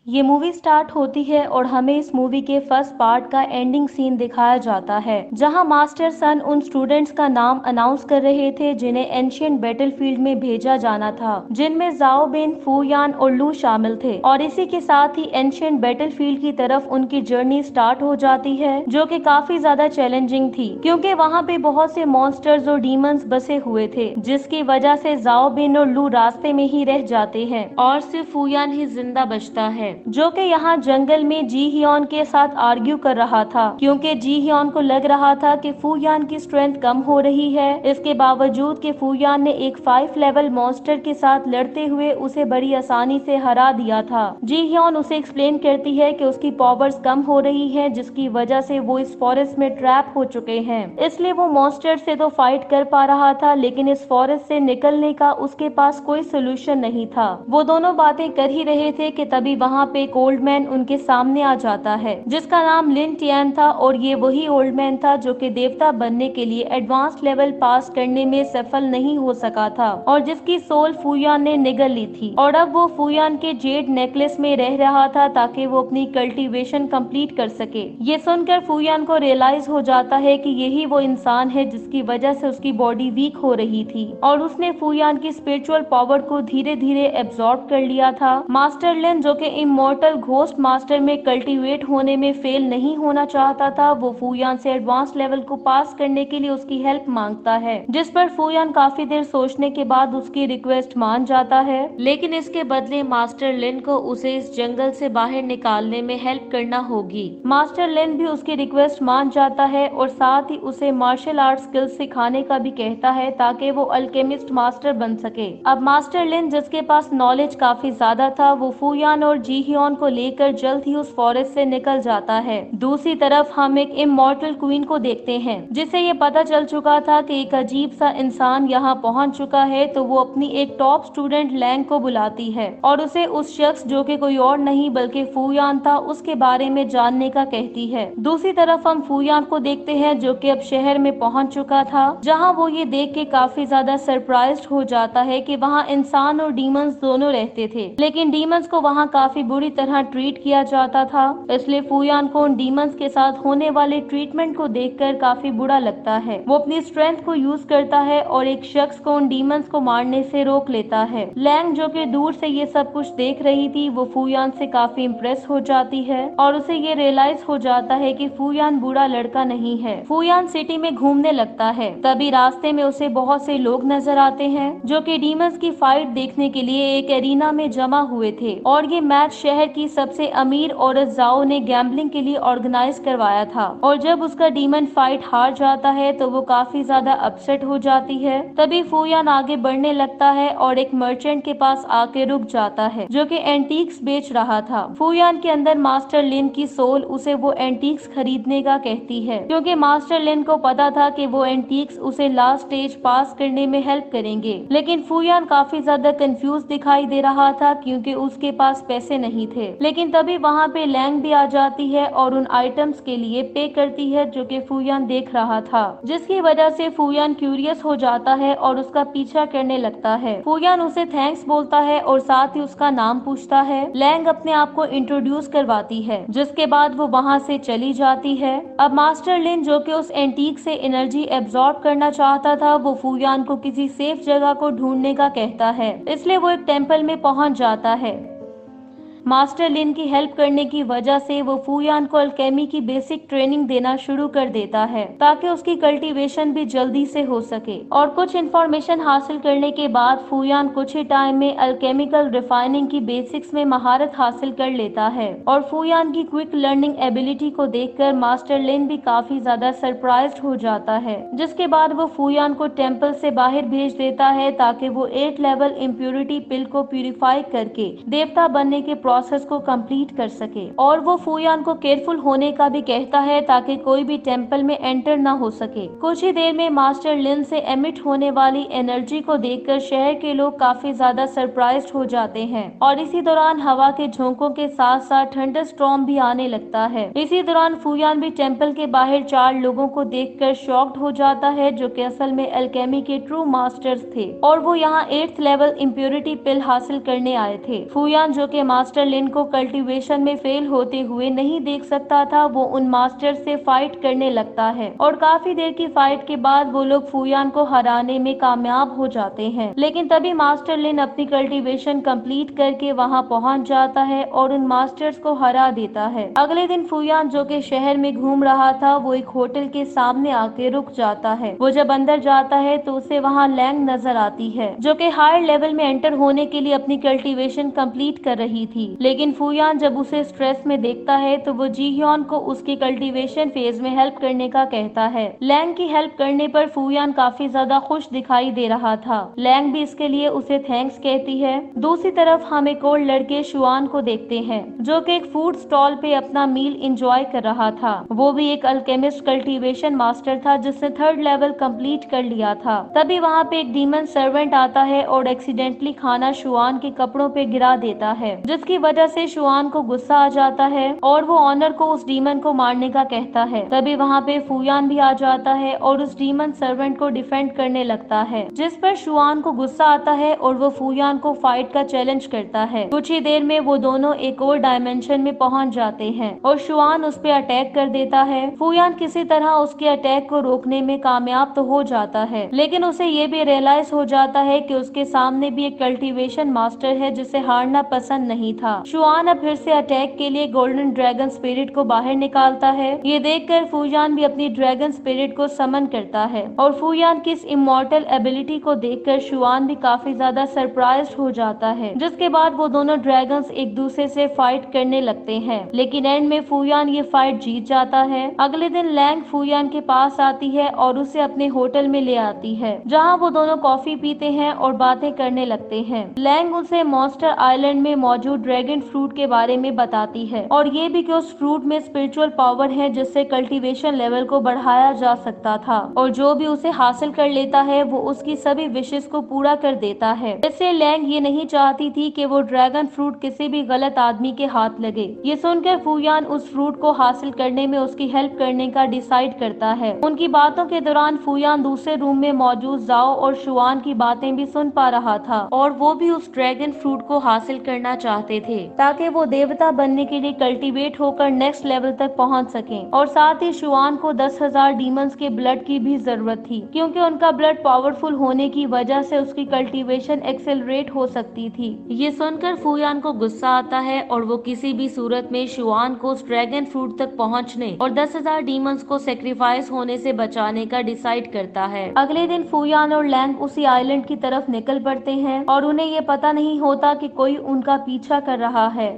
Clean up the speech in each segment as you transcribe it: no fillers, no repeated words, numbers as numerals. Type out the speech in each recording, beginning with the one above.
ये movie start होती है और हमें इस मूवी के फर्स्ट पार्ट का एंडिंग सीन दिखाया जाता है, जहां मास्टर सन उन स्टूडेंट्स का नाम अनाउंस कर रहे थे जिन्हें एंशिएंट बैटलफील्ड में भेजा जाना था, जिनमें जाओ बेन, फूयान और लू शामिल थे। और इसी के साथ ही एंशिएंट बैटलफील्ड की तरफ उनकी जर्नी स्टार्ट हो जाती है, जो कि काफी ज्यादा चैलेंजिंग थी, क्योंकि वहाँ पे बहुत से मॉन्स्टर्स और डीमंस बसे हुए थे, जिसकी वजह से जाओ बेन और लू रास्ते में ही रह जाते हैं और सिर्फ फूयान ही जिंदा बचता है, जो कि यहाँ जंगल में जी हियोन के साथ आर्ग्यू कर रहा था, क्योंकि जी हियोन को लग रहा था कि फूयान की स्ट्रेंथ कम हो रही है। इसके बावजूद कि फूयान ने एक 5 लेवल मॉन्स्टर के साथ लड़ते हुए उसे बड़ी आसानी से हरा दिया था। जी हियोन उसे एक्सप्लेन करती है कि उसकी पावर्स कम हो रही है, जिसकी वजह से वो इस फॉरेस्ट में ट्रैप हो चुके हैं, इसलिए वो मॉन्स्टर से तो फाइट कर पा रहा था, लेकिन इस फॉरेस्ट से निकलने का उसके पास कोई सोल्यूशन नहीं था। वो दोनों बातें कर ही रहे थे कि तभी वहाँ पे एक ओल्ड मैन उनके सामने आ जाता है, जिसका नाम लिन टियान था, और ये वही ओल्ड मैन था जो कि देवता बनने के लिए एडवांस लेवल पास करने में सफल नहीं हो सका था और जिसकी सोल फूयान ने निगल ली थी, और अब वो फूयान के जेड नेकलेस में रह रहा था ताकि वो अपनी कल्टीवेशन कंप्लीट कर सके। ये सुनकर फूयान को रियलाइज हो जाता है कि यही वो इंसान है जिसकी वजह से उसकी बॉडी वीक हो रही थी, और उसने फूयान की स्पिरिचुअल पावर को धीरे धीरे एब्जॉर्ब कर लिया था। मास्टर लिन, जो कि इमॉर्टल घोस्ट मास्टर में कल्टीवेट होने में फेल नहीं होना चाहता था, वो फूयान से एडवांस लेवल को पास करने के लिए उसकी हेल्प मांगता है, जिस पर फूयान काफी देर सोचने के बाद उसकी रिक्वेस्ट मान जाता है, लेकिन इसके बदले मास्टर लिन को उसे इस जंगल से बाहर निकालने में हेल्प करना होगी। मास्टर लिन भी उसकी रिक्वेस्ट मान जाता है और साथ ही उसे मार्शल आर्ट स्किल्स सिखाने का भी कहता है ताकि वो अल्केमिस्ट मास्टर बन सके। अब मास्टर लिन, जिसके पास नॉलेज काफी ज्यादा था, वो फूयान और जी हियोन को लेकर जल्द ही उस फॉरेस्ट से निकल जाता है। दूसरी तरफ हम एक इमॉर्टल क्वीन को देखते हैं, जिसे ये पता चल चुका था कि एक अजीब सा इंसान यहाँ पहुँच चुका है, तो वो अपनी एक टॉप स्टूडेंट लैंग को बुलाती है और उसे उस शख्स, जो कि कोई और नहीं बल्कि फूयान था, उसके बारे में जानने का कहती है। दूसरी तरफ हम फूयान को देखते हैं, जो कि अब शहर में पहुंच चुका था, जहां वो ये देख के काफी ज्यादा सरप्राइज्ड हो जाता है कि वहां इंसान और डीमंस दोनों रहते थे, लेकिन डीमंस को वहां काफी बुरी तरह ट्रीट किया जाता था। इसलिए फूयान को उन डीमंस के साथ होने वाले ट्रीटमेंट को देखकर काफी बुरा लगता है। वो अपनी स्ट्रेंथ को यूज करता है और एक शख्स को उन डीमंस को मारने से रोक लेता है। लैंग, जो कि दूर से ये सब कुछ देख रही थी, वो फूयान से काफी इम्प्रेस हो जाती है और उसे ये रियलाइज हो जाता है कि फूयान बुरा लड़का नहीं है। फूयान सिटी में घूमने लगता है, तभी रास्ते में उसे बहुत से लोग नजर आते हैं जो कि डीमंस की फाइट देखने के लिए एक एरिना में जमा हुए थे, और ये मैच शहर की सबसे अमीर औरत जाओ ने गैम्बलिंग के लिए ऑर्गेनाइज करवाया था। और जब उसका डीमन फाइट हार जाता है तो वो काफी ज्यादा अपसेट हो जाती है। तभी फूयान आगे बढ़ने लगता है और एक मर्चेंट के पास आके रुक जाता है, जो कि एंटीक्स बेच रहा था। फूयान के अंदर मास्टर लिन की सोल उसे वो एंटीक्स खरीदने का कहती है, क्योंकि मास्टर लिन को पता था कि वो एंटीक्स उसे लास्ट स्टेज पास करने में हेल्प करेंगे। लेकिन फूयान काफी ज्यादा कंफ्यूज दिखाई दे रहा था क्योंकि उसके पास पैसे नहीं थे। लेकिन तभी वहाँ पे लैंग भी आ जाती है और उन आइटम्स के लिए पे करती है जो कि फूयान देख रहा था, जिसकी वजह से फूयान क्यूरियस हो जाता है और उसका पीछा करने लगता है। फूयान उसे थैंक्स बोलता है और साथ ही उसका नाम पूछता है। लैंग अपने आप को इंट्रोड्यूस करवाती है, जिसके बाद वो वहाँ से चली जाती है। अब मास्टर लिन, जो कि उस एंटीक से एनर्जी एब्जॉर्ब करना चाहता था, वो फूयान को किसी सेफ जगह को ढूंढने का कहता है, इसलिए वो एक टेम्पल में पहुंच जाता है। मास्टर लिन की हेल्प करने की वजह से वो फूयान को अल्केमी की बेसिक ट्रेनिंग देना शुरू कर देता है ताकि उसकी कल्टीवेशन भी जल्दी से हो सके। और कुछ इन्फॉर्मेशन हासिल करने के बाद फूयान कुछ ही टाइम में अल्केमिकल रिफाइनिंग की बेसिक्स में महारत हासिल कर लेता है। और फूयान की क्विक लर्निंग एबिलिटी को देखकर मास्टर लिन भी काफी ज्यादा सरप्राइज्ड हो जाता है, जिसके बाद वो फूयान को टेम्पल से बाहर भेज देता है ताकि वो 8 लेवल इम्प्योरिटी पिल को प्यूरिफाई करके देवता बनने के प्रोसेस को कंप्लीट कर सके। और वो फूयान को केयरफुल होने का भी कहता है ताकि कोई भी टेम्पल में एंटर ना हो सके। कुछ ही देर में मास्टर लिन से एमिट होने वाली एनर्जी को देखकर शहर के लोग काफी ज्यादा सरप्राइज्ड हो जाते हैं, और इसी दौरान हवा के झोंकों के साथ साथ थंडर स्टॉर्म भी आने लगता है। इसी दौरान फूयान भी टेम्पल के बाहर 4 लोगों को देखकर शॉक्ड हो जाता है, जो कि असल में अल्केमी के ट्रू मास्टर्स थे, और वो यहाँ 8th लेवल इम्प्योरिटी पिल हासिल करने आए थे। फूयान, जो कि मास्टर मास्टर लिन को कल्टीवेशन में फेल होते हुए नहीं देख सकता था, वो उन मास्टर से फाइट करने लगता है और काफी देर की फाइट के बाद वो लोग फुयान को हराने में कामयाब हो जाते हैं। लेकिन तभी मास्टर लिन अपनी कल्टीवेशन कंप्लीट करके वहां पहुंच जाता है और उन मास्टर्स को हरा देता है। अगले दिन फुयान जो कि शहर में घूम रहा था, वो एक होटल के सामने आके रुक जाता है। वो जब अंदर जाता है तो उसे वहाँ लैंग नजर आती है, जो कि हायर लेवल में एंटर होने के लिए अपनी कल्टीवेशन कंप्लीट कर रही थी। लेकिन फुयान जब उसे स्ट्रेस में देखता है तो वो जीह्योन को उसकी कल्टीवेशन फेज में हेल्प करने का कहता है। लैंग की हेल्प करने पर फुयान काफी ज्यादा खुश दिखाई दे रहा था। लैंग भी इसके लिए उसे थैंक्स कहती है। दूसरी तरफ हम एक और लड़के शुआन को देखते हैं, जो कि एक फूड स्टॉल पे अपना मील एंजॉय कर रहा था। वो भी एक अल्केमिस्ट कल्टीवेशन मास्टर था जिसने 3rd लेवल कंप्लीट कर लिया था। तभी वहाँ पे एक डीमन सर्वेंट आता है और एक्सीडेंटली खाना शुआन के कपड़ों पे गिरा देता है, जिसकी वजह से शुआन को गुस्सा आ जाता है और वो ऑनर को उस डीमन को मारने का कहता है। तभी वहाँ पे फुयान भी आ जाता है और उस डीमन सर्वेंट को डिफेंड करने लगता है, जिस पर शुआन को गुस्सा आता है और वो फुयान को फाइट का चैलेंज करता है। कुछ ही देर में वो दोनों एक और डायमेंशन में पहुंच जाते हैं और शुआन उस पे अटैक कर देता है। फुयान किसी तरह उसके अटैक को रोकने में कामयाब तो हो जाता है, लेकिन उसे ये भी रियलाइज हो जाता है कि उसके सामने भी एक कल्टीवेशन मास्टर है जिसे हारना पसंद नहीं था। शुआन अब फिर से अटैक के लिए गोल्डन ड्रैगन स्पिरिट को बाहर निकालता है। ये देखकर फुयान भी अपनी ड्रैगन स्पिरिट को समन करता है और फुयान की इस इमॉर्टल एबिलिटी को देखकर शुआन भी काफी ज्यादा सरप्राइज्ड हो जाता है, जिसके बाद वो दोनों ड्रैगन्स एक दूसरे से फाइट करने लगते हैं। लेकिन एंड में फुयान ये फाइट जीत जाता है। अगले दिन लैंग फुयान के पास आती है और उसे अपने होटल में ले आती है, जहां वो दोनों कॉफी पीते हैं और बातें करने लगते हैं। लैंग उसे मॉन्स्टर आइलैंड में मौजूद ड्रैगन फ्रूट के बारे में बताती है और ये भी कि उस फ्रूट में स्पिरिचुअल पावर है जिससे कल्टीवेशन लेवल को बढ़ाया जा सकता था और जो भी उसे हासिल कर लेता है वो उसकी सभी विशेष को पूरा कर देता है। इससे लैंग ये नहीं चाहती थी कि वो ड्रैगन फ्रूट किसी भी गलत आदमी के हाथ लगे। ये सुनकर फुयान उस फ्रूट को हासिल करने में उसकी हेल्प करने का डिसाइड करता है। उनकी बातों के दौरान फुयान दूसरे रूम में मौजूद जाओ और शुआन की बातें भी सुन पा रहा था और वो भी उस ड्रैगन फ्रूट को हासिल करना चाहते थे ताकि वो देवता बनने के लिए कल्टीवेट होकर नेक्स्ट लेवल तक पहुंच सकें। और साथ ही शुआन को 10,000 डीमंस के ब्लड की भी जरूरत थी, क्योंकि उनका ब्लड पावरफुल होने की वजह से उसकी कल्टीवेशन एक्सेलरेट हो सकती थी। ये सुनकर फुयान को गुस्सा आता है और वो किसी भी सूरत में शुआन को उस ड्रैगन फ्रूट तक पहुंचने और 10,000 डीमंस को सेक्रीफाइस होने से बचाने का डिसाइड करता है। अगले दिन फुयान और लैंग उसी आइलैंड की तरफ निकल पड़ते हैं और उन्हें ये पता नहीं होता कि कोई उनका पीछा कर रहा है,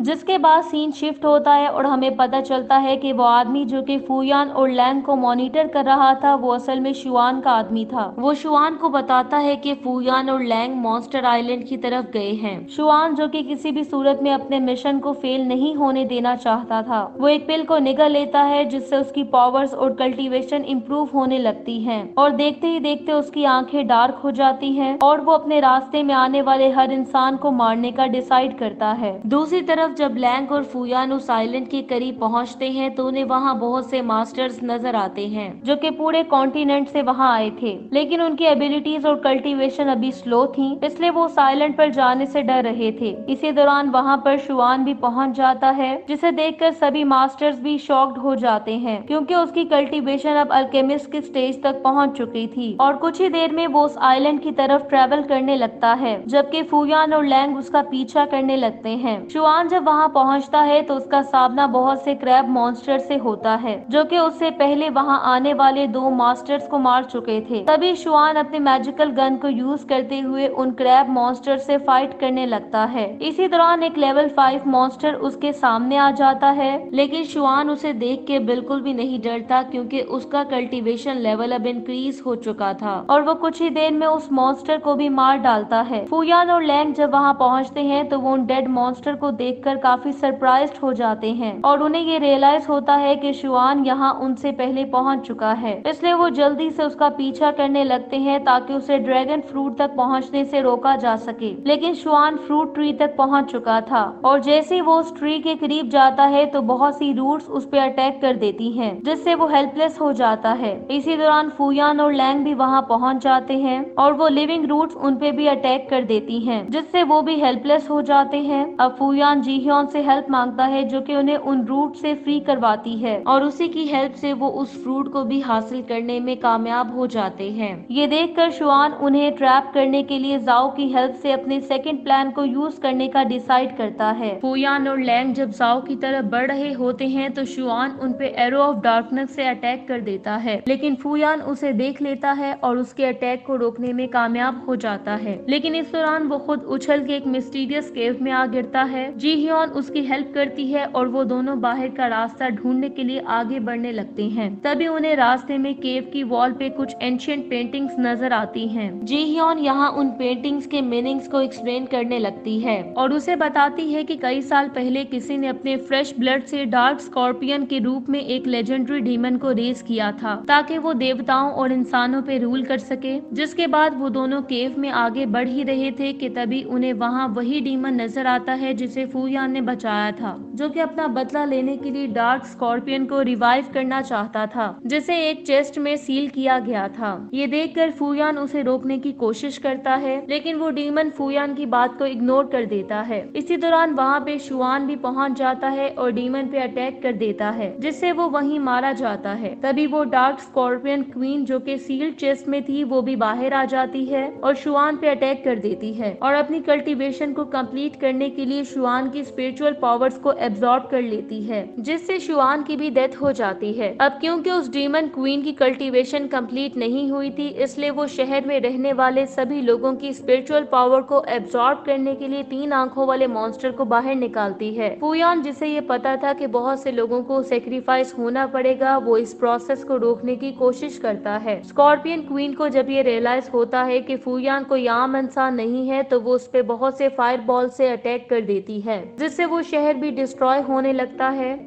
जिसके बाद सीन शिफ्ट होता है और हमें पता चलता है कि वो आदमी जो कि फुयान और लैंग को मॉनिटर कर रहा था वो असल में शुआन का आदमी था। वो शुआन को बताता है कि फुयान और लैंग मॉन्स्टर आइलैंड की तरफ गए हैं। शुआन जो कि किसी भी सूरत में अपने मिशन को फेल नहीं होने देना चाहता था, वो एक पिल को निगल लेता है जिससे उसकी पावर्स और कल्टीवेशन इम्प्रूव होने लगती है और देखते ही देखते उसकी आंखें डार्क हो जाती है और वो अपने रास्ते में आने वाले हर इंसान को मारने का डिसाइड करता है। दूसरी तरफ जब लैंग और फुयान उस आइलैंड के करीब पहुंचते हैं तो उन्हें वहां बहुत से मास्टर्स नजर आते हैं जो कि पूरे कॉन्टिनेंट से वहां आए थे, लेकिन उनकी एबिलिटीज और कल्टीवेशन अभी स्लो थी, इसलिए वो उस आइलैंड पर जाने से डर रहे थे। इसी दौरान वहां पर शुआन भी पहुंच जाता है, जिसे देखकर सभी मास्टर्स भी शॉक्ड हो जाते हैं क्योंकि उसकी कल्टीवेशन अब अल्केमिस्ट की स्टेज तक पहुंच चुकी थी और कुछ ही देर में वो उस आइलैंड की तरफ ट्रेवल करने लगता है, जबकि फुयान और लैंग उसका पीछा करने लगते हैं। शुआन जब वहां पहुंचता है तो उसका सामना बहुत से क्रैब मॉन्स्टर से होता है जो कि उससे पहले वहां आने वाले 2 मास्टर्स को मार चुके थे। तभी शुआन अपने मैजिकल गन को यूज करते हुए उन क्रैब मॉन्स्टर से फाइट करने लगता है। इसी दौरान एक लेवल 5 मॉन्स्टर उसके सामने आ जाता है, लेकिन शुआन उसे देख के बिल्कुल भी नहीं डरता क्योंकि उसका कल्टीवेशन लेवल अब इंक्रीज हो चुका था और वो कुछ ही देर में उस मॉन्स्टर को भी मार डालता है। फुयान और लैंग जब वहां पहुंचते हैं तो वो उन डेड मॉन्स्टर को देखकर देखकर काफी सरप्राइज्ड हो जाते हैं और उन्हें ये रियलाइज होता है कि शुआन यहाँ उनसे पहले पहुँच चुका है। इसलिए वो जल्दी से उसका पीछा करने लगते हैं ताकि उसे ड्रैगन फ्रूट तक पहुँचने से रोका जा सके। लेकिन शुआन फ्रूट ट्री तक पहुँच चुका था और जैसे ही वो उस ट्री के करीब जाता है तो बहुत सी रूट्स उस पर अटैक कर देती हैं, जिससे वो हेल्पलेस हो जाता है। इसी दौरान फूयान और लैंग भी वहाँ पहुँच जाते हैं और वो लिविंग रूट्स उन पे भी अटैक कर देती हैं, जिससे वो भी हेल्पलेस हो जाते हैं। अब फूयान जीह्योन से हेल्प मांगता है जो कि उन्हें उन रूट से फ्री करवाती है और उसी की हेल्प से वो उस फ्रूट को भी हासिल करने में कामयाब हो जाते हैं। ये देखकर शुआन उन्हें ट्रैप करने के लिए जाओ की हेल्प से अपने सेकंड प्लान को यूज करने का डिसाइड करता है। फूयान और लैंग जब जाओ की तरफ बढ़ रहे होते हैं तो शुआन उन पे एरो ऑफ डार्कनेस से अटैक कर देता है, लेकिन फूयान उसे देख लेता है और उसके अटैक को रोकने में कामयाब हो जाता है। लेकिन इस दौरान वो खुद उछल के एक मिस्टीरियस केव में आ गिरता है। जीह्योन उसकी हेल्प करती है और वो दोनों बाहर का रास्ता ढूंढने के लिए आगे बढ़ने लगते हैं। तभी उन्हें रास्ते में केव की वॉल पे कुछ एंशिएंट पेंटिंग्स नजर आती हैं। जीह्योन यहाँ उन पेंटिंग्स के मीनिंग्स को एक्सप्लेन करने लगती है और उसे बताती है कि कई साल पहले किसी ने अपने फ्रेश ब्लड से डार्क स्कॉर्पियन के रूप में एक लेजेंडरी डीमन को रेज किया था ताकि वो देवताओं और इंसानों पे रूल कर सके। जिसके बाद वो दोनों केव में आगे बढ़ ही रहे थे कि तभी उन्हें वहाँ वही डीमन नजर आता है जिसे फूयान ने बचाया था, जो कि अपना बदला लेने के लिए डार्क स्कॉर्पियन को रिवाइव करना चाहता था, जिसे एक चेस्ट में सील किया गया था। ये देखकर फूयान उसे रोकने की कोशिश करता है, लेकिन वो डीमन फूयान की बात को इग्नोर कर देता है। इसी दौरान वहाँ पे शुआन भी पहुंच जाता है और डीमन पे अटैक कर देता है, जिससे वो वहीं मारा जाता है। तभी वो डार्क स्कॉर्पियन क्वीन जो कि सील्ड चेस्ट में थी वो भी बाहर आ जाती है और शुआन पे अटैक कर देती है और अपनी कल्टीवेशन को कंप्लीट करने के लिए शुआन की स्पिरिचुअल पावर्स को एब्जॉर्ब कर लेती है, जिससे शुआन की भी डेथ हो जाती है। अब क्योंकि उस डीमन क्वीन की कल्टीवेशन कंप्लीट नहीं हुई थी, इसलिए वो शहर में रहने वाले सभी लोगों की स्पिरिचुअल पावर को एब्जॉर्ब करने के लिए 3 आंखों वाले मॉन्स्टर को बाहर निकालती है। फूयान, जिसे ये पता था कि बहुत से लोगों को सेक्रीफाइस होना पड़ेगा, वो इस प्रोसेस को रोकने की कोशिश करता है। स्कॉर्पियन क्वीन को जब ये रियलाइज होता है कि फूयान कोई आम इंसान नहीं है तो वो उस पे बहुत से फायर बॉल से अटैक कर देती है, जिससे वो शहर भी डिस्ट्रॉय होने लगता है।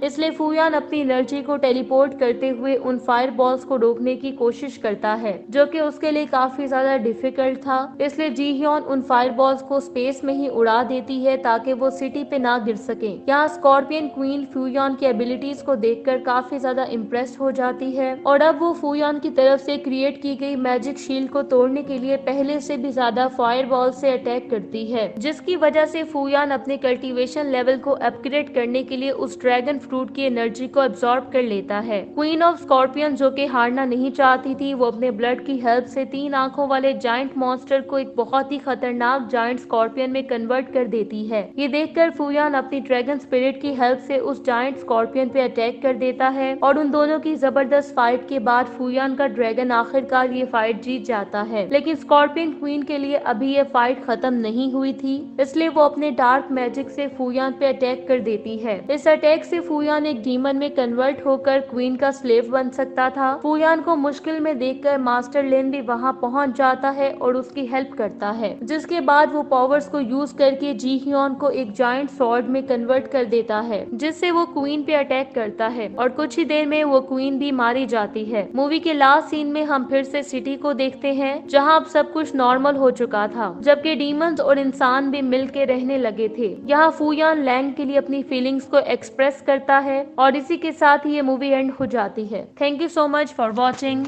इसलिए फूयान अपनी एनर्जी को टेलीपोर्ट करते हुए उन फायर बॉल्स को रोकने की कोशिश करता है, जो कि उसके लिए काफी ज्यादा डिफिकल्ट था। इसलिए जीह्योन उन फायर बॉल्स को स्पेस में ही उड़ा देती है ताकि वो सिटी पे ना गिर सके। यहाँ स्कॉर्पियन क्वीन फूयान की एबिलिटीज को देखकर काफी ज्यादा इम्प्रेस हो जाती है और अब वो फूयान की तरफ से क्रिएट की गई मैजिक शील्ड को तोड़ने के लिए पहले से भी ज्यादा फायर बॉल से अटैक करती है, जिसकी वजह से फूयान अपने कल्टीवेशन लेवल को अपग्रेड करने के लिए उस ड्रैगन फ्रूट की एनर्जी को एब्जॉर्ब कर लेता है। क्वीन ऑफ स्कॉर्पियन जो कि हारना नहीं चाहती थी, वो अपने ब्लड की हेल्प से 3 आंखों वाले जायंट मॉन्स्टर को एक बहुत ही खतरनाक जायंट स्कॉर्पियन में कन्वर्ट कर देती है। ये देखकर फूयान अपनी ड्रैगन स्पिरिट की हेल्प से उस जायंट स्कॉर्पियन पे अटैक कर देता है और उन दोनों की जबरदस्त फाइट के बाद फूयान का ड्रैगन आखिरकार ये फाइट जीत जाता है। लेकिन स्कॉर्पियन क्वीन के लिए अभी ये फाइट खत्म नहीं हुई थी, इसलिए वो अपने डार्क मैजिक से फूयान पे अटैक कर देती है। इस अटैक से फूयान एक डीमन में कन्वर्ट होकर क्वीन का स्लेव बन सकता था। फूयान को मुश्किल में देखकर मास्टर लिन भी वहां पहुंच जाता है और उसकी हेल्प करता है, जिसके बाद वो पावर्स को यूज करके जीह्योन को एक जायंट स्वॉर्ड में कन्वर्ट कर देता है, जिससे वो क्वीन पे अटैक करता है और कुछ ही देर में वो क्वीन भी मारी जाती है। मूवी के लास्ट सीन में हम फिर से सिटी को देखते हैं, जहाँ अब सब कुछ नॉर्मल हो चुका था, जबकि डीमंस और इंसान भी मिल के रहने लगे थे। यहाँ फूयान लैंग के लिए अपनी फीलिंग्स को एक्सप्रेस करता है और इसी के साथ ही ये मूवी एंड हो जाती है। Thank you so much for watching.